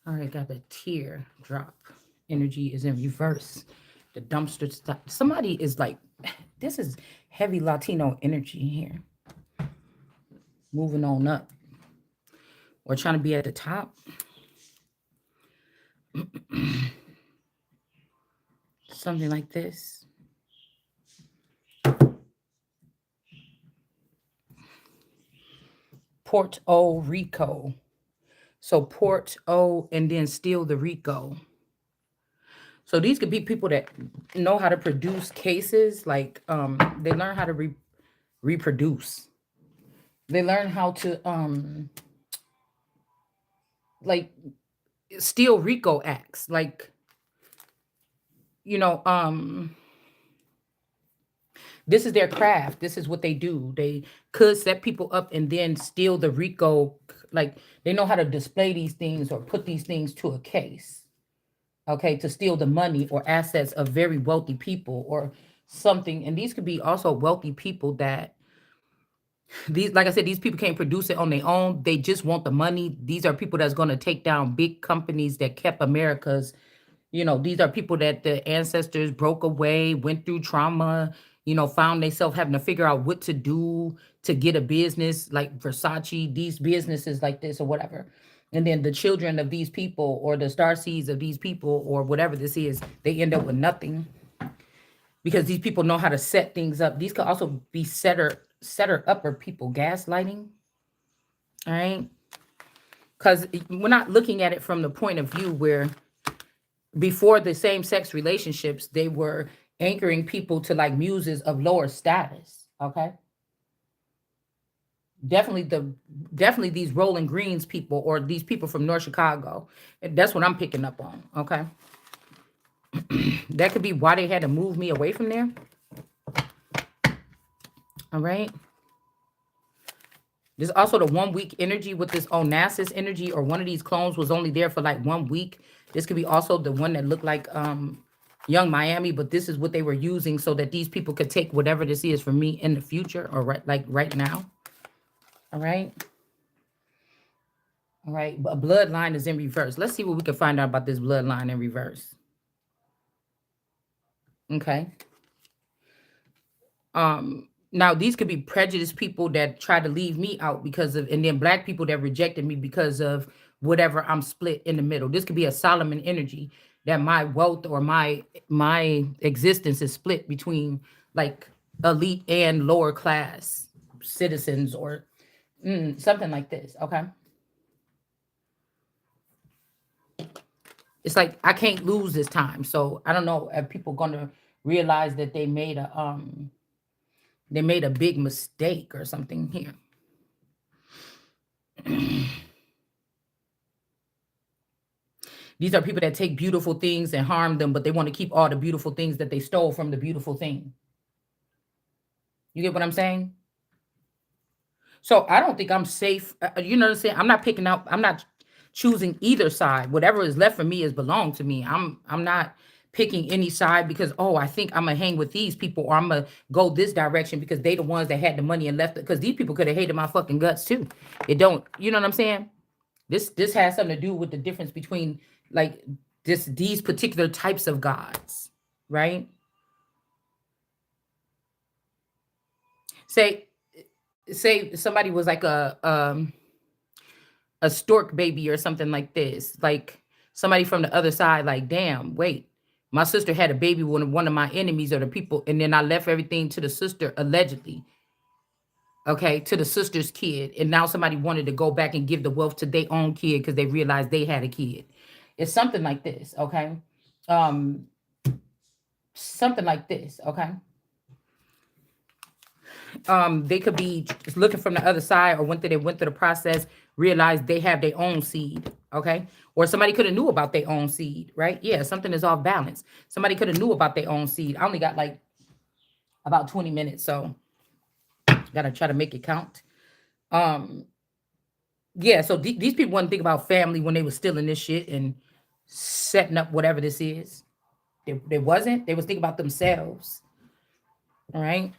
All right, got the tear drop. Energy is in reverse. The dumpster stop. Somebody is like, this is heavy Latino energy here. Moving on up. Or trying to be at the top. Something like this. Puerto Rico. So Port O and then steal the Rico. So these could be people that know how to produce cases, like they learn how to reproduce. They learn how to like steal Rico acts. Like, you know, this is their craft. This is what they do. They could set people up and then steal the Rico. Like they know how to display these things or put these things to a case. Okay, to steal the money or assets of very wealthy people or something. And these could be also wealthy people that these, like I said, these people can't produce it on their own. They just want the money. These are people that's going to take down big companies that kept America's, these are people that the ancestors broke away, went through trauma, found themselves having to figure out what to do to get a business like Versace, these businesses like this or whatever. And then the children of these people or the star seeds of these people or whatever this is, they end up with nothing because these people know how to set things up. These could also be setter upper people, gaslighting. All right. Because we're not looking at it from the point of view where before the same sex relationships, they were anchoring people to like muses of lower status. Okay. Definitely definitely these Rolling Greens people or these people from North Chicago. That's what I'm picking up on. Okay. That could be why they had to move me away from there. All right. There's also the 1 week energy with this Onassis energy, or one of these clones was only there for like 1 week. This could be also the one that looked like Young Miami, but this is what they were using so that these people could take whatever this is for me in the future or right now. All right. All right. A bloodline is in reverse. Let's see what we can find out about this bloodline in reverse. Okay. Now these could be prejudiced people that try to leave me out because of, and then black people that rejected me because of whatever, I'm split in the middle. This could be a Solomon energy that my wealth or my existence is split between like elite and lower class citizens or something like this. Okay. It's like I can't lose this time. So I don't know if people gonna realize that they made a big mistake or something here. These are people that take beautiful things and harm them, but they want to keep all the beautiful things that they stole from the beautiful thing. You get what I'm saying? So I don't think I'm safe. You know what I'm saying? I'm not picking out. I'm not choosing either side. Whatever is left for me is belong to me. I'm not picking any side because I think I'm gonna hang with these people or I'm gonna go this direction because they the ones that had the money and left it. Because these people could have hated my fucking guts too. It don't. You know what I'm saying? This has something to do with the difference between like these particular types of gods, right? Say say somebody was like a stork baby or something like this. Like somebody from the other side, like, damn, wait. My sister had a baby with one of my enemies or the people, and then I left everything to the sister, allegedly, okay, to the sister's kid. And now somebody wanted to go back and give the wealth to their own kid because they realized they had a kid. It's something like this, okay? Um, Something like this, okay? They could be just looking from the other side or they went through the process, realized they have their own seed, okay? Or somebody could have knew about their own seed, right? Yeah, something is off balance. Somebody could have knew about their own seed. I only got like about 20 minutes, so gotta try to make it count. Um, yeah, so these people wasn't think about family when they was stealing this shit and setting up whatever this is. They wasn't. They was thinking about themselves. All right.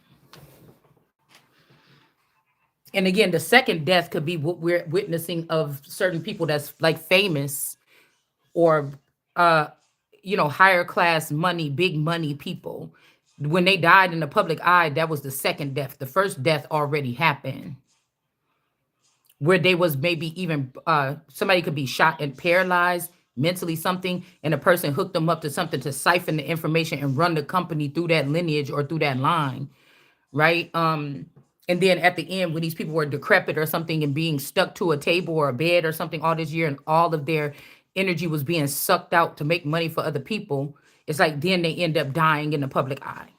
And again, the second death could be what we're witnessing of certain people that's like famous, or uh higher class money, big money people, when they died in the public eye, that was the second death. The first death already happened, where they was maybe even somebody could be shot and paralyzed mentally, something, and a person hooked them up to something to siphon the information and run the company through that lineage or through that line, right? And then at the end, when these people were decrepit or something and being stuck to a table or a bed or something all this year, and all of their energy was being sucked out to make money for other people, it's like then they end up dying in the public eye.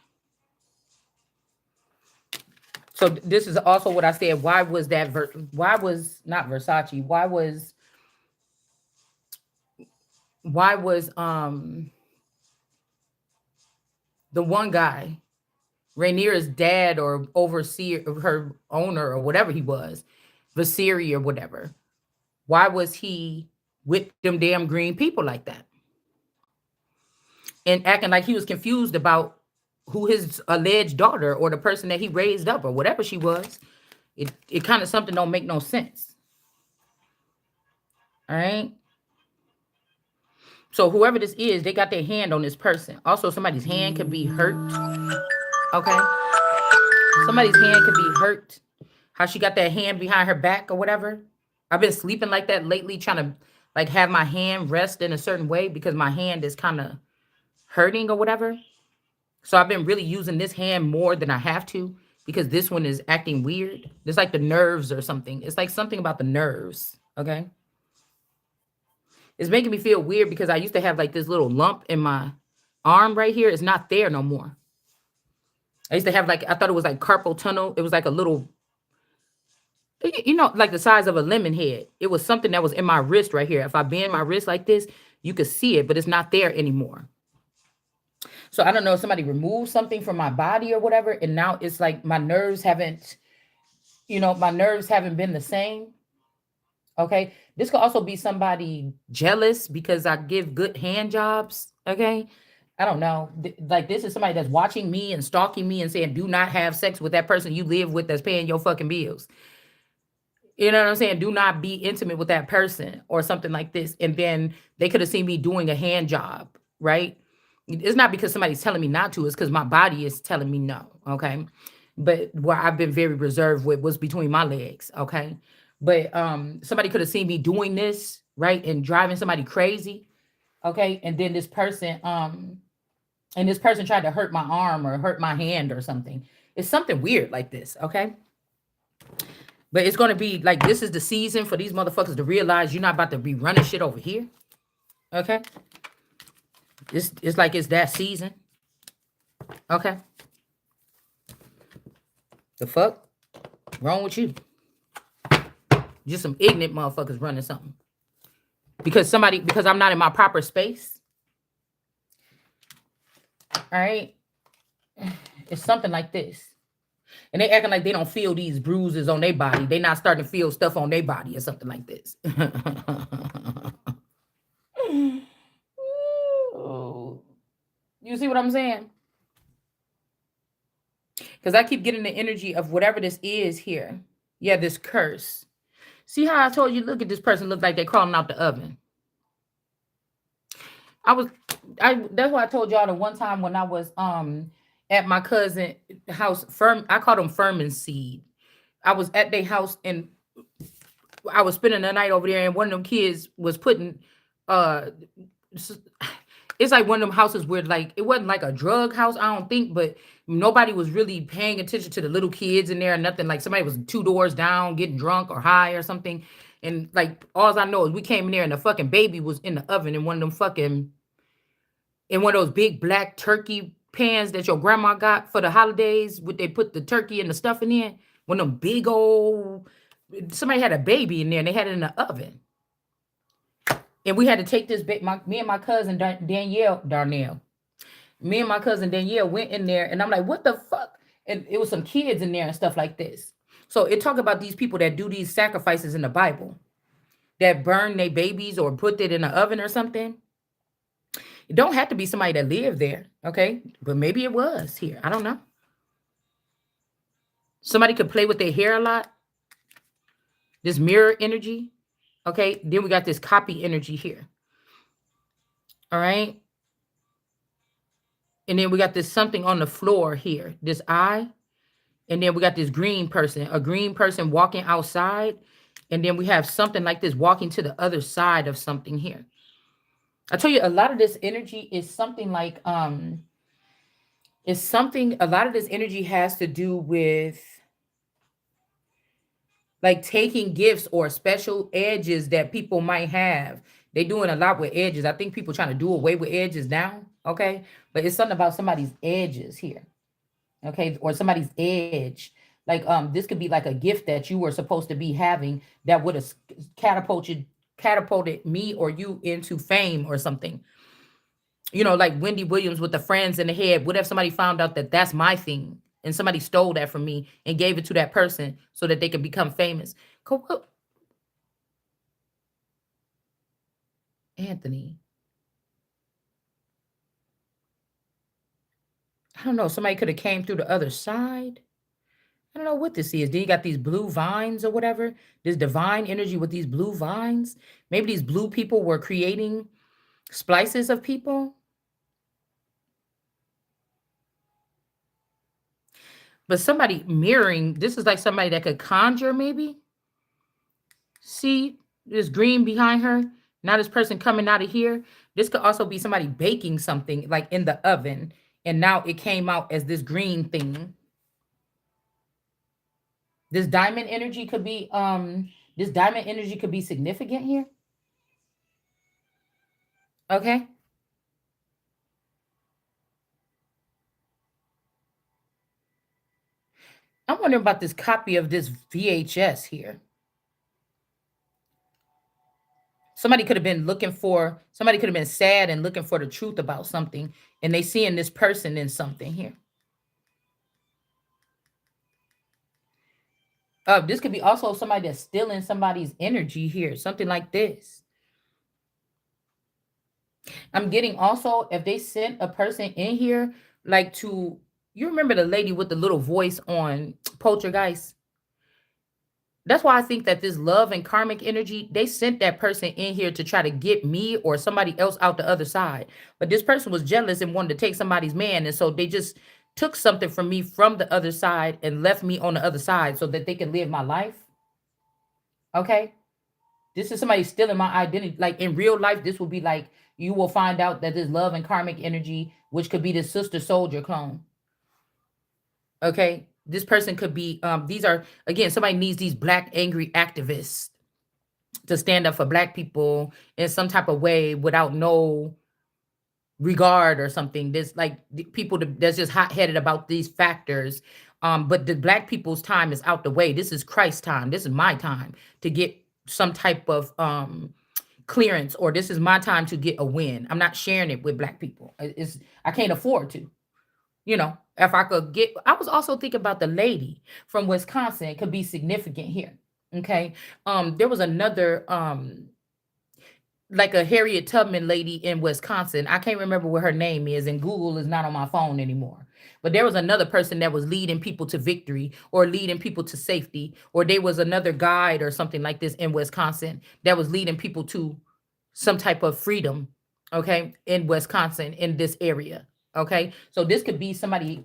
So this is also what I said. Why was that? Why was not Versace? Why was the one guy, Rainier's dad or overseer, her owner or whatever he was, Vasiri or whatever? Why was he with them damn green people like that, and acting like he was confused about who his alleged daughter or the person that he raised up or whatever she was? It kind of something don't make no sense. All right. So whoever this is, they got their hand on this person. Also, somebody's hand could be hurt. Okay. Somebody's hand could be hurt. How she got that hand behind her back or whatever. I've been sleeping like that lately, trying to like have my hand rest in a certain way because my hand is kind of hurting or whatever. So I've been really using this hand more than I have to because this one is acting weird. It's like the nerves or something. It's like something about the nerves. Okay. It's making me feel weird because I used to have like this little lump in my arm right here. It's not there no more. I used to have like, I thought it was like carpal tunnel. It was like a little, like the size of a lemon head. It was something that was in my wrist right here. If I bend my wrist like this, you could see it, but it's not there anymore. So I don't know if somebody removed something from my body or whatever. And now it's like my nerves haven't been the same. Okay. This could also be somebody jealous because I give good hand jobs. Okay. I don't know. Like this is somebody that's watching me and stalking me and saying, do not have sex with that person you live with that's paying your fucking bills. You know what I'm saying? Do not be intimate with that person or something like this. And then they could have seen me doing a hand job, right? It's not because somebody's telling me not to, it's because my body is telling me no. Okay. But where I've been very reserved with was between my legs. Okay. But somebody could have seen me doing this, right? And driving somebody crazy. Okay. And this person tried to hurt my arm or hurt my hand or something. It's something weird like this. Okay. But it's gonna be like this is the season for these motherfuckers to realize you're not about to be running shit over here. Okay. It's like it's that season. Okay. The fuck? Wrong with you? Just some ignorant motherfuckers running something. Because I'm not in my proper space. All right. It's something like this. And they acting like they don't feel these bruises on their body. They not starting to feel stuff on their body or something like this. You see what I'm saying? Because I keep getting the energy of whatever this is here. Yeah, this curse. See how I told you, look at this person look like they're crawling out the oven. That's why I told y'all the one time when I was at my cousin house, I called them Furman Seed. I was at their house and I was spending the night over there, and one of them kids was putting uh it's like one of them houses where like it wasn't like a drug house, I don't think, but nobody was really paying attention to the little kids in there or nothing. Like somebody was two doors down getting drunk or high or something. And like all I know is we came in there and the fucking baby was in the oven in one of them fucking in one of those big black turkey pans that your grandma got for the holidays, would they put the turkey and the stuffing in? One of them big old, somebody had a baby in there and they had it in the oven. And we had to take this, me and my cousin Darnell. Me and my cousin Danielle went in there and I'm like, what the fuck? And it was some kids in there and stuff like this. So it talk about these people that do these sacrifices in the Bible, that burn their babies or put it in the oven or something. It don't have to be somebody that lived there, okay? But maybe it was here. I don't know. Somebody could play with their hair a lot. This mirror energy, okay? Then we got this copy energy here. All right. And then we got this something on the floor here, this eye. And then we got this green person, a green person walking outside. And then we have something like this walking to the other side of something here. I tell you, a lot of this energy is something like, is something, a lot of this energy has to do with like taking gifts or special edges that people might have. They doing a lot with edges. I think people trying to do away with edges now. Okay. But it's something about somebody's edges here. Okay, or somebody's edge. Like this could be like a gift that you were supposed to be having that would have catapulted me or you into fame or something. Like Wendy Williams with the friends in the head. What if somebody found out that that's my thing and somebody stole that from me and gave it to that person so that they could become famous? Anthony, I don't know. Somebody could have came through the other side. I don't know what this is. Then you got these blue vines or whatever. This divine energy with these blue vines. Maybe these blue people were creating splices of people. But somebody mirroring, this is like somebody that could conjure, maybe. See this green behind her? Now this person coming out of here. This could also be somebody baking something like in the oven. And now it came out as this green thing. This diamond energy could be significant here. Okay. I'm wondering about this copy of this VHS here. Somebody could have been sad and looking for the truth about something, and they seeing this person in something here. This could be also somebody that's stealing somebody's energy here, something like this. I'm getting also if they sent a person in here, like to, you remember the lady with the little voice on Poltergeist? That's why I think that this love and karmic energy, they sent that person in here to try to get me or somebody else out the other side. But this person was jealous and wanted to take somebody's man. And so they just took something from me from the other side and left me on the other side so that they can live my life. Okay. This is somebody stealing my identity. Like in real life, this will be like you will find out that this love and karmic energy, which could be the sister soldier clone. Okay. This person could be, these are, again, somebody needs these black angry activists to stand up for black people in some type of way without no regard or something. There's like people that's just hot-headed about these factors. But the black people's time is out the way. This is Christ's time. This is my time to get some type of clearance, or this is my time to get a win. I'm not sharing it with black people. I can't afford to. If I could get, I was also thinking about the lady from Wisconsin could be significant here. Okay. There was another like a Harriet Tubman lady in Wisconsin. I can't remember what her name is, and Google is not on my phone anymore. But there was another person that was leading people to victory or leading people to safety, or there was another guide or something like this in Wisconsin that was leading people to some type of freedom, okay, in Wisconsin, in this area. Okay. So this could be somebody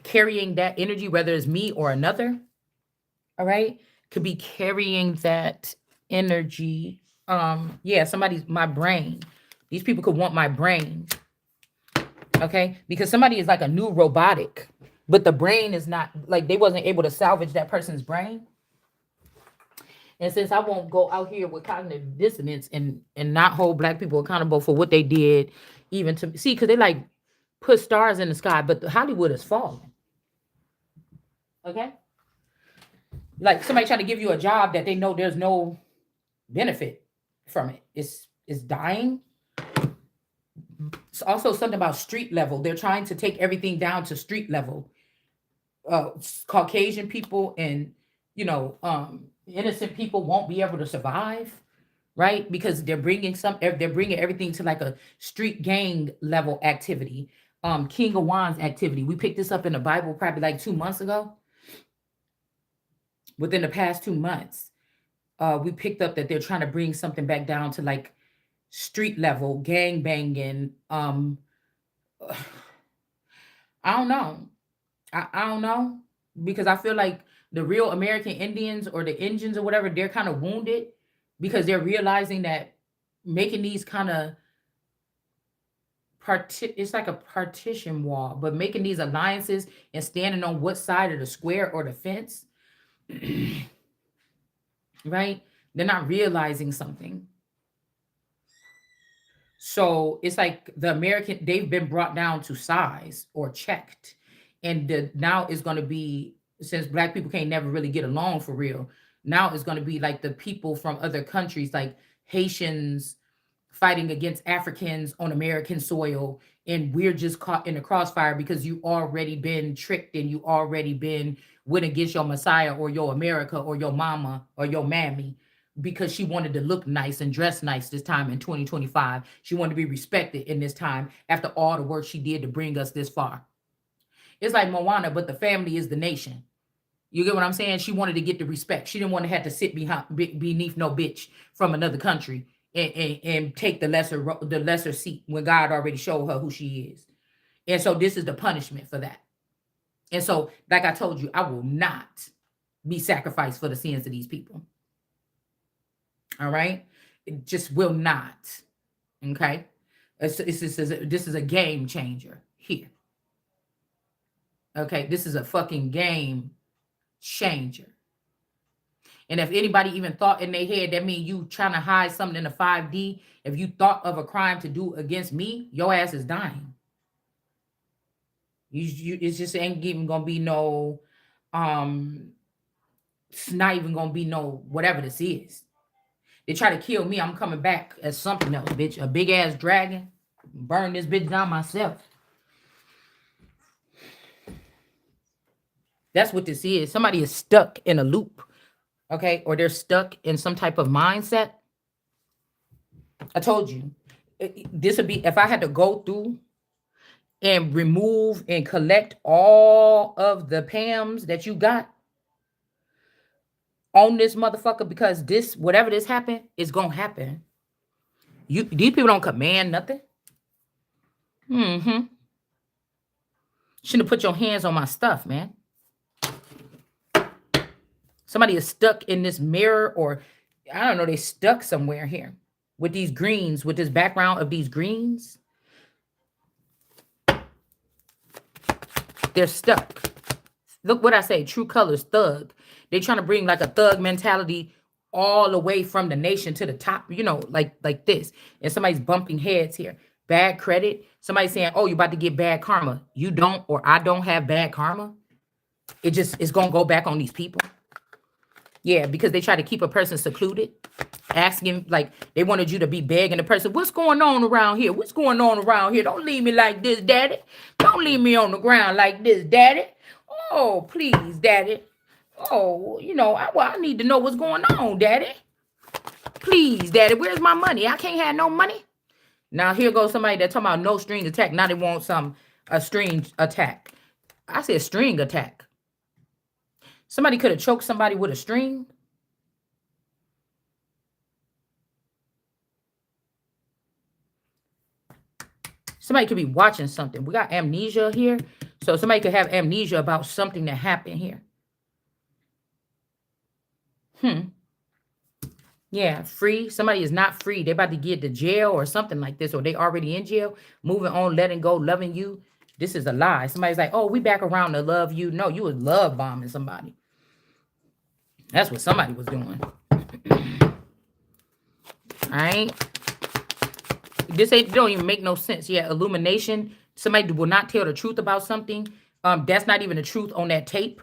carrying that energy, whether it's me or another. All right. Could be carrying that energy. Yeah, somebody's my brain. These people could want my brain. Okay. Because somebody is like a new robotic, but the brain is not, like they wasn't able to salvage that person's brain. And since I won't go out here with cognitive dissonance and not hold black people accountable for what they did, even to see, because they like put stars in the sky, but Hollywood is falling. Okay. Like somebody trying to give you a job that they know there's no benefit from it. It's dying. It's also something about street level. They're trying to take everything down to street level. Caucasian people and innocent people won't be able to survive, right? Because they're bringing everything to like a street gang level activity. King of Wands activity. We picked this up in the Bible probably like 2 months ago. Within the past 2 months, we picked up that they're trying to bring something back down to like street level gang banging. I don't know. I don't know, because I feel like the real American Indians or the Indians or whatever, they're kind of wounded because they're realizing that making these kind of it's like a partition wall, but making these alliances and standing on what side of the square or the fence, right? They're not realizing something. So it's like the American, they've been brought down to size or checked. And now it's going to be, since black people can't never really get along for real, now it's going to be like the people from other countries, like Haitians fighting against Africans on American soil. And we're just caught in the crossfire because you already been tricked and you already been went against your Messiah or your America or your mama or your mammy, because she wanted to look nice and dress nice this time in 2025. She wanted to be respected in this time after all the work she did to bring us this far. It's like Moana, but the family is the nation. You get what I'm saying? She wanted to get the respect. She didn't want to have to sit beneath no bitch from another country and take the lesser seat when God already showed her who she is. And so this is the punishment for that. And so, like I told you, I will not be sacrificed for the sins of these people. All right? It just will not. Okay? This is a game changer here. Okay? This is a fucking game changer. And if anybody even thought in their head, that means you trying to hide something in the 5D. If you thought of a crime to do against me, your ass is dying. It's just ain't even gonna be no, it's not even gonna be no whatever this is. They try to kill me, I'm coming back as something else, bitch. A big ass dragon. Burn this bitch down myself. That's what this is. Somebody is stuck in a loop. Okay, or they're stuck in some type of mindset. I told you, this would be, if I had to go through and remove and collect all of the Pams that you got on this motherfucker, because this, whatever this happened, is gonna happen. These people don't command nothing. Shouldn't have put your hands on my stuff, man. Somebody is stuck in this mirror, or I don't know, they stuck somewhere here with these greens, with this background of these greens. They're stuck. Look what I say, true colors, thug. They trying to bring like a thug mentality all the way from the nation to the top, you know, like this. And somebody's bumping heads here. Bad credit. Somebody saying, oh, you about to get bad karma. You don't, or I don't have bad karma. It's going to go back on these people. Yeah, because they try to keep a person secluded, asking, like, they wanted you to be begging the person, what's going on around here? What's going on around here? Don't leave me like this, daddy. Don't leave me on the ground like this, daddy. Oh, please, daddy. Oh, you know, I need to know what's going on, daddy. Please, daddy, where's my money? I can't have no money. Now, here goes somebody that talking about no string attack. Now they want a string attack. I said string attack. Somebody could have choked somebody with a string. Somebody could be watching something. We got amnesia here. So somebody could have amnesia about something that happened here. Yeah, free. Somebody is not free. They're about to get to jail or something like this, or they already in jail, moving on, letting go, loving you. This is a lie. Somebody's like, oh, we back around to love you. No, you was love bombing somebody. That's what somebody was doing. All right. This don't even make no sense. Yeah, illumination. Somebody will not tell the truth about something. That's not even the truth on that tape.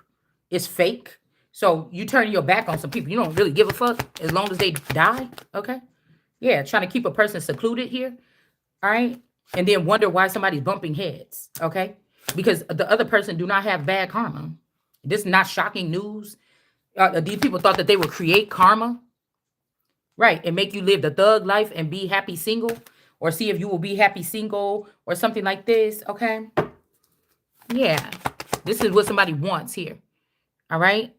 It's fake. So you turn your back on some people. You don't really give a fuck as long as they die. Okay. Yeah, trying to keep a person secluded here. All right. And then wonder why somebody's bumping heads. Okay. Because the other person do not have bad karma. This is not shocking news. These people thought that they would create karma. Right. And make you live the thug life and be happy single. Or see if you will be happy single or something like this. Okay. Yeah. This is what somebody wants here. All right.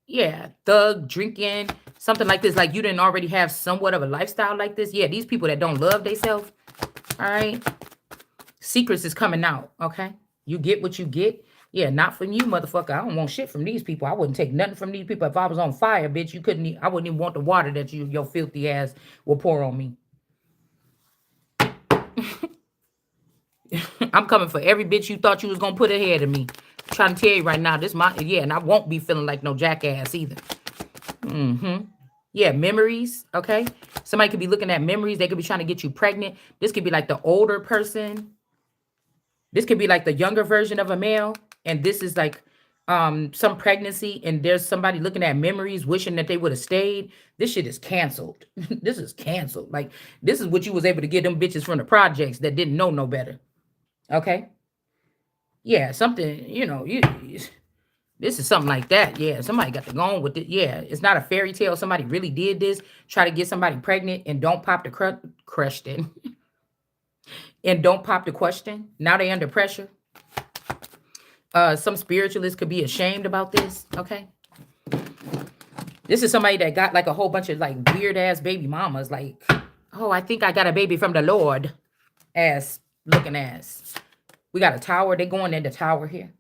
Yeah, thug, drinking, something like this. Like you didn't already have somewhat of a lifestyle like this. Yeah, these people that don't love themselves. All right. Secrets is coming out. Okay. You get what you get. Yeah, not from you, motherfucker. I don't want shit from these people. I wouldn't take nothing from these people. If I was on fire, bitch, you couldn't. I wouldn't even want the water that your filthy ass will pour on me. I'm coming for every bitch you thought you was gonna put ahead of me. I'm trying to tell you right now, this my yeah, and I won't be feeling like no jackass either. Yeah, memories. Okay, somebody could be looking at memories. They could be trying to get you pregnant. This could be like the older person. This could be like the younger version of a male, and this is like some pregnancy, and there's somebody looking at memories, wishing that they would have stayed. This shit is canceled. This is canceled. Like this is what you was able to get them bitches from the projects that didn't know no better. Okay. Yeah, something, this is something like that. Yeah, somebody got to go on with it. Yeah, it's not a fairy tale. Somebody really did this, try to get somebody pregnant and don't pop the question. And don't pop the question. Now they under pressure. Some spiritualists could be ashamed about this. Okay. This is somebody that got like a whole bunch of like weird ass baby mamas. Like, oh, I think I got a baby from the Lord. Ass looking ass. We got a tower. They going in the tower here.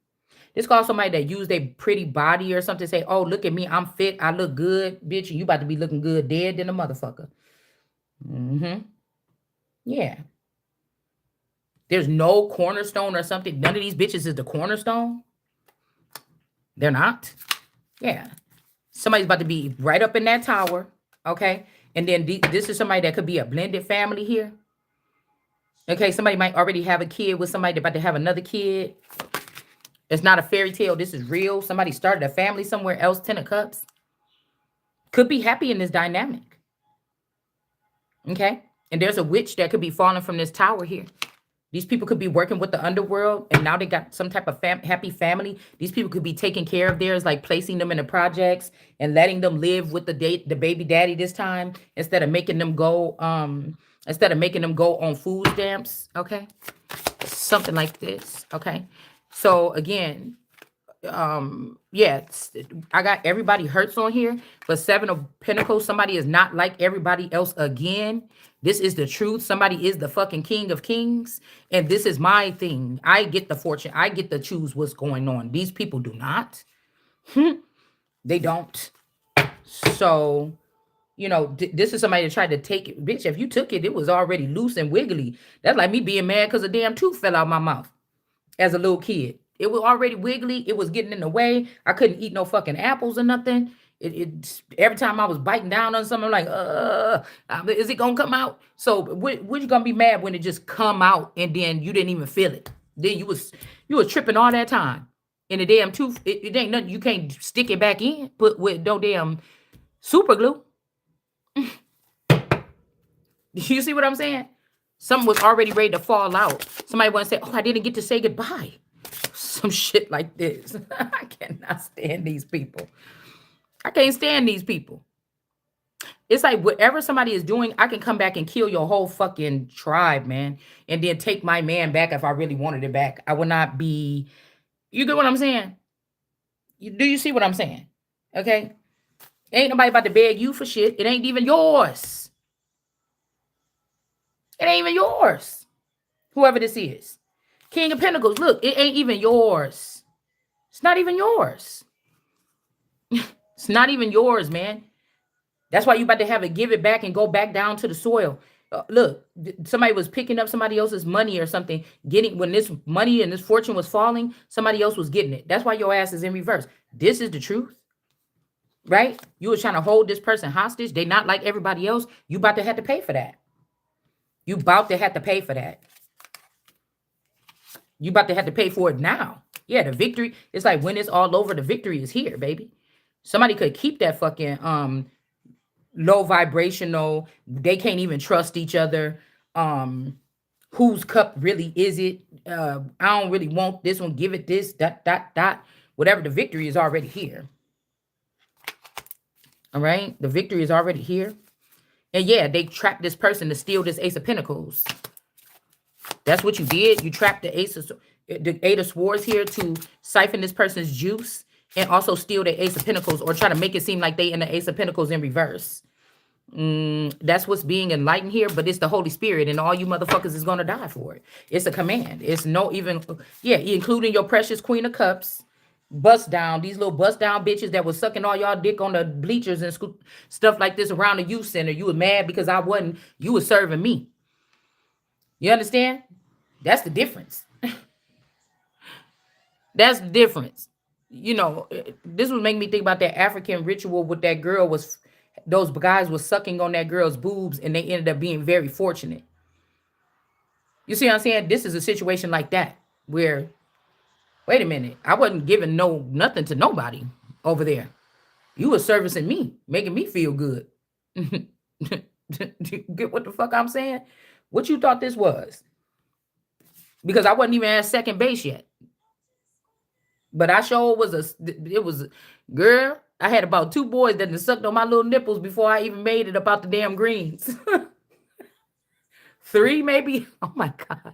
This called somebody that used a pretty body or something. Say, oh, look at me. I'm fit. I look good. Bitch, you about to be looking good dead than a motherfucker. Yeah. There's no cornerstone or something. None of these bitches is the cornerstone. They're not. Yeah. Somebody's about to be right up in that tower. Okay. And then this is somebody that could be a blended family here. Okay. Somebody might already have a kid with somebody about to have another kid. It's not a fairy tale. This is real. Somebody started a family somewhere else. 10 of Cups. Could be happy in this dynamic. Okay. And there's a witch that could be falling from this tower here. These people could be working with the underworld, and now they got some type of happy family. These people could be taking care of theirs, like placing them in the projects and letting them live with the baby daddy this time instead of making them go on food stamps. Okay, something like this. Okay, so again, yeah, I got everybody hurts on here, but 7 of Pentacles, somebody is not like everybody else again. This is the truth. Somebody is the fucking King of Kings, and this is my thing. I get the fortune. I get to choose what's going on. These people do not. They don't. So, this is somebody that tried to take it. Bitch, if you took it, it was already loose and wiggly. That's like me being mad because a damn tooth fell out my mouth as a little kid. It was already wiggly. It was getting in the way. I couldn't eat no fucking apples or nothing. Every time I was biting down on something, I'm like, is it gonna come out? So what you gonna be mad when it just come out and then you didn't even feel it? Then you was tripping all that time. And the damn tooth, it ain't nothing. You can't stick it back in, put with no damn super glue. You see what I'm saying? Something was already ready to fall out. Somebody want to say, oh, I didn't get to say goodbye. Some shit like this. I cannot stand these people. I can't stand these people. It's like whatever somebody is doing, I can come back and kill your whole fucking tribe, man. And then take my man back if I really wanted it back. I would not be... You get what I'm saying? Do you see what I'm saying? Okay? Ain't nobody about to beg you for shit. It ain't even yours. It ain't even yours. Whoever this is. King of Pentacles. Look, it ain't even yours. It's not even yours. It's not even yours, man. That's why you about to have to give it back and go back down to the soil. Look, somebody was picking up somebody else's money or something. When this money and this fortune was falling, somebody else was getting it. That's why your ass is in reverse. This is the truth. Right? You were trying to hold this person hostage. They not like everybody else. You about to have to pay for that. You about to have to pay for that. You about to have to pay for it now. Yeah, the victory. It's like when it's all over, the victory is here, baby. Somebody could keep that fucking low vibrational. They can't even trust each other. Whose cup really is it? I don't really want this one. Give it this, dot. Whatever, the victory is already here. All right? The victory is already here. And yeah, they trapped this person to steal this Ace of Pentacles. That's what you did. You trapped the Eight of Swords here to siphon this person's juice and also steal the Ace of Pentacles or try to make it seem like they in the Ace of Pentacles in reverse. That's what's being enlightened here, but it's the Holy Spirit, and all you motherfuckers is gonna die for it. It's a command. It's no even, yeah, including your precious Queen of Cups. Bust down, these little bust down bitches that was sucking all y'all dick on the bleachers and stuff like this around the youth center. You were mad because I wasn't, you was serving me. You understand? That's the difference. That's the difference. You know, this would make me think about that African ritual with that girl was, those guys was sucking on that girl's boobs and they ended up being very fortunate. You see what I'm saying? This is a situation like that where, wait a minute, I wasn't giving nothing to nobody over there. You were servicing me, making me feel good. Get what the fuck I'm saying? What you thought this was? Because I wasn't even at second base yet. But I sure was it was, girl, I had about 2 boys that sucked on my little nipples before I even made it about the damn greens. 3 maybe. Oh my God.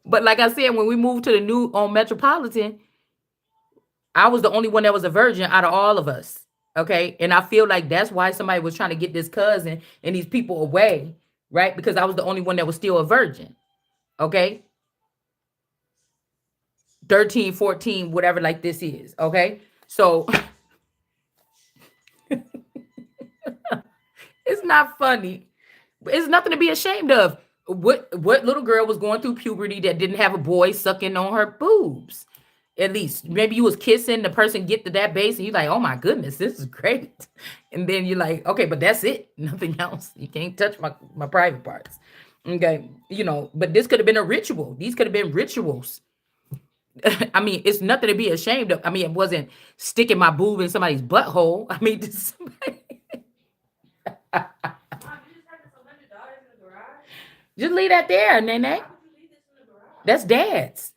But like I said, when we moved to the new on Metropolitan, I was the only one that was a virgin out of all of us. Okay. And I feel like that's why somebody was trying to get this cousin and these people away, right? Because I was the only one that was still a virgin. Okay. 13, 14, whatever like this is. Okay. So it's not funny. It's nothing to be ashamed of. What little girl was going through puberty that didn't have a boy sucking on her boobs? At least maybe you was kissing the person, get to that base, and you're like, oh my goodness, this is great. And then you're like, okay, but that's it. Nothing else. You can't touch my private parts. Okay. You know, but this could have been a ritual. These could have been rituals. I mean, it's nothing to be ashamed of. I mean, it wasn't sticking my boob in somebody's butthole. I mean, just leave that there, Nene. That's dad's.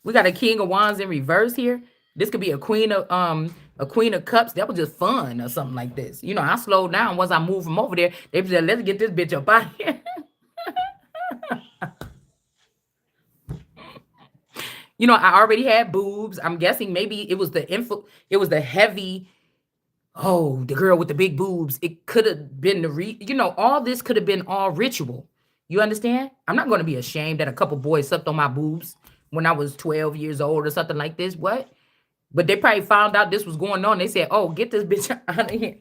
We got a King of Wands in reverse here. This could be a Queen of Cups. That was just fun or something like this. You know, I slowed down once I moved from over there. They said, let's get this bitch up out of here. You know, I already had boobs. I'm guessing maybe it was the heavy. Oh, the girl with the big boobs. It could have been all this could have been all ritual. You understand? I'm not going to be ashamed that a couple boys sucked on my boobs when I was 12 years old or something like this. What? But they probably found out this was going on. They said, oh, get this bitch out of here.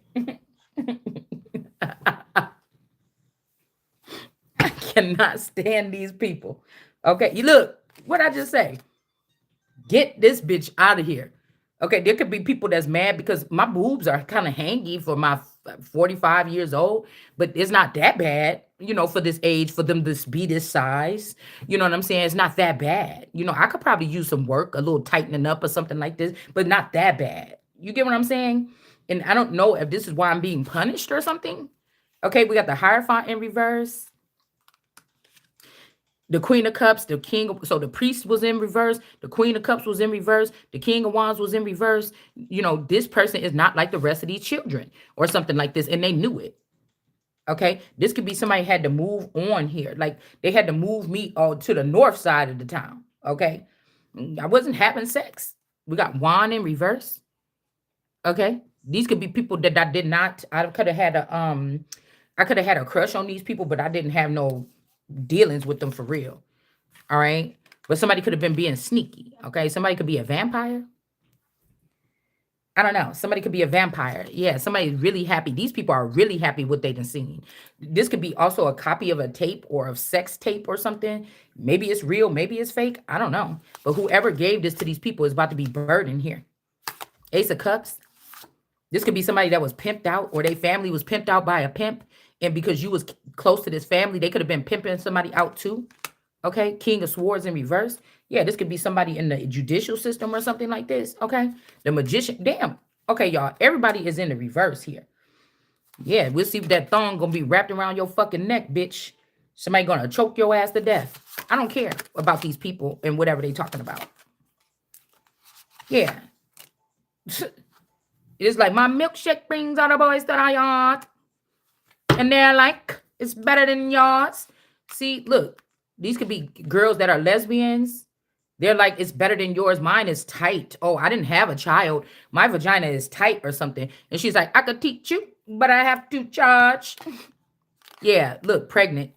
I cannot stand these people. Okay, you look, what I just say? Get this bitch out of here. Okay, there could be people that's mad because my boobs are kind of hangy for my 45 years old, but it's not that bad, for this age, for them to be this size. You know what I'm saying? It's not that bad. I could probably use some work, a little tightening up or something like this, but not that bad. You get what I'm saying? And I don't know if this is why I'm being punished or something. Okay, we got the Hierophant in reverse. The Queen of Cups, so the priest was in reverse. The Queen of Cups was in reverse. The King of Wands was in reverse. This person is not like the rest of these children or something like this. And they knew it. Okay. This could be somebody had to move on here. Like they had to move me to the north side of the town. Okay. I wasn't having sex. We got Wand in reverse. Okay. These could be people that I could have had a crush on these people, but I didn't have no dealings with them for real. All right. But somebody could have been being sneaky. Okay. Somebody could be a vampire. I don't know. Somebody could be a vampire. Yeah. Somebody's really happy. These people are really happy what they've seen. This could be also a copy of a tape or a sex tape or something. Maybe it's real. Maybe it's fake. I don't know. But whoever gave this to these people is about to be burdened here. Ace of Cups. This could be somebody that was pimped out or their family was pimped out by a pimp. And because you was close to this family, they could have been pimping somebody out too. Okay. King of Swords in reverse. Yeah, this could be somebody in the judicial system or something like this. Okay. The Magician. Damn. Okay, y'all. Everybody is in the reverse here. Yeah, we'll see if that thong gonna be wrapped around your fucking neck, bitch. Somebody gonna choke your ass to death. I don't care about these people and whatever they talking about. Yeah. It's like my milkshake brings all the boys to the yard. And they're like, it's better than yours. See, look, These could be girls that are lesbians. They're like, it's better than yours. Mine is tight. Oh, I didn't have a child. My vagina is tight or something. And she's like, I could teach you, but I have to charge. Yeah, look, pregnant.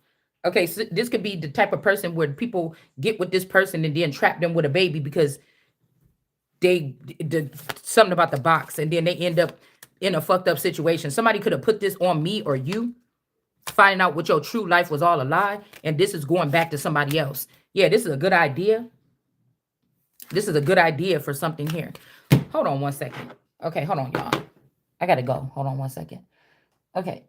Okay, so this could be the type of person where people get with this person and then trap them with a baby because they did something about the box and then they end up in a fucked up situation. Somebody could have put this on me or you, finding out what your true life was all a lie, and this is going back to somebody else. Yeah, this is a good idea. This is a good idea for something here. Hold on one second. Okay, hold on, y'all. I gotta go. Hold on one second. Okay.